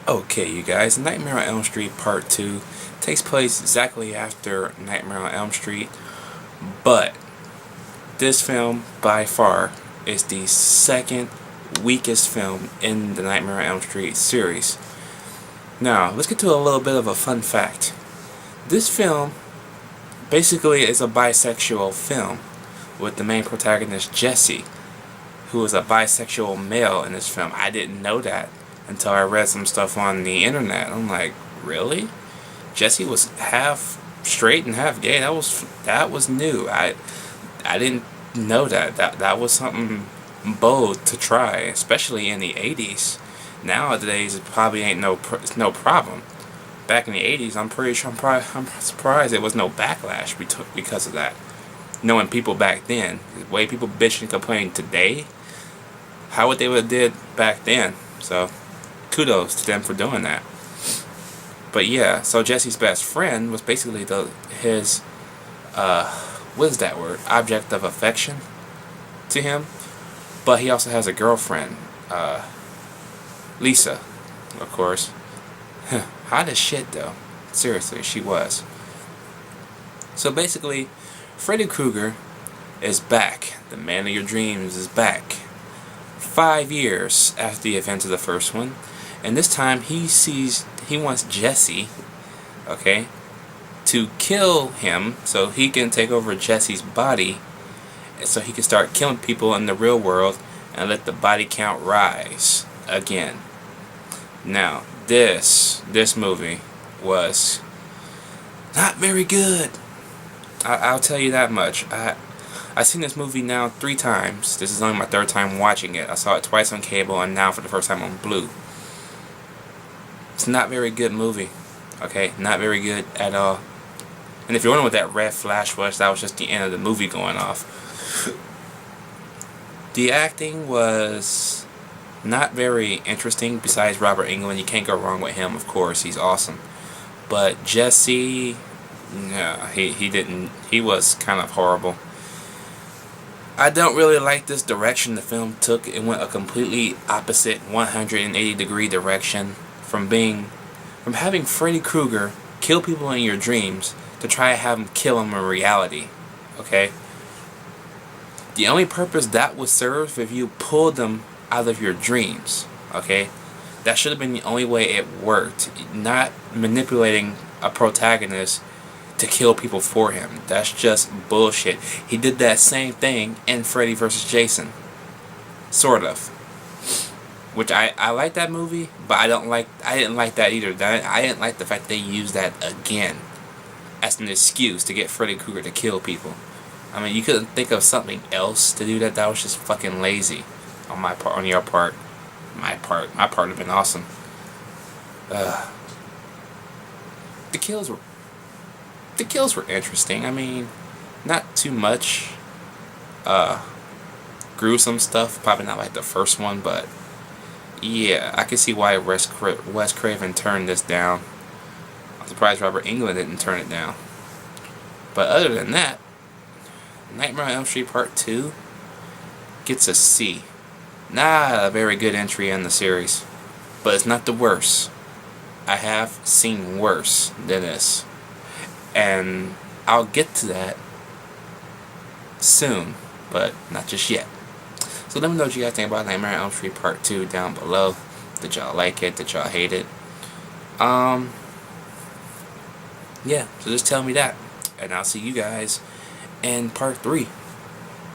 Okay, you guys, Nightmare on Elm Street Part 2 takes place exactly after Nightmare on Elm Street, but this film, by far, is the second weakest film in the Nightmare on Elm Street series. Now, let's get to a little bit of a fun fact. This film basically is a bisexual film with the main protagonist, Jesse, who is a bisexual male in this film. I didn't know that until I read some stuff on the internet. I'm like, really? Jesse was half straight and half gay. That was new. I didn't know that. That was something bold to try, especially in the 80s. Nowadays, it probably ain't no problem. Back in the 80s, I'm surprised there was no backlash because of that. Knowing people back then, the way people bitch and complain today, how would they have did back then? So, kudos to them for doing that. But yeah, so Jesse's best friend was basically his what is that word? Object of affection to him. But he also has a girlfriend, Lisa, of course. Hot as shit though. Seriously, she was. So basically, Freddy Krueger is back. The man of your dreams is back. 5 years after the events of the first one, and this time he wants Jesse, okay, to kill him so he can take over Jesse's body, so he can start killing people in the real world and let the body count rise again. Now, this movie was not very good. I'll tell you that much. I've seen this movie now 3 times. This is only my 3rd time watching it. I saw it twice on cable and now for the first time on Blue. It's not a very good movie. Okay? Not very good at all. And if you're wondering what that red flash was, that was just the end of the movie going off. The acting was not very interesting besides Robert Englund. You can't go wrong with him, of course. He's awesome. But Jesse, no, he didn't. He was kind of horrible. I don't really like this direction the film took. It went a completely opposite 180-degree direction from having Freddy Krueger kill people in your dreams to try to have him kill them in reality. Okay? The only purpose that would serve if you pulled them out of your dreams. Okay? That should have been the only way it worked. Not manipulating a protagonist to kill people for him. That's just bullshit. He did that same thing in Freddy vs. Jason. Sort of. Which I like that movie, but I didn't like that either. I didn't like the fact they used that again as an excuse to get Freddy Krueger to kill people. I mean, you couldn't think of something else to do that. That was just fucking lazy on my part, on your part. My part would have been awesome. The kills were interesting. I mean, not too much gruesome stuff. Probably not like the first one, but yeah, I can see why Wes Craven turned this down. I'm surprised Robert Englund didn't turn it down. But other than that, Nightmare on Elm Street Part 2 gets a C. Not a very good entry in the series, but it's not the worst. I have seen worse than this, and I'll get to that soon, but not just yet. So let me know what you guys think about Nightmare on Elm Street Part 2 down below. Did y'all like it? Did y'all hate it? Yeah, so just tell me that, and I'll see you guys in Part 3.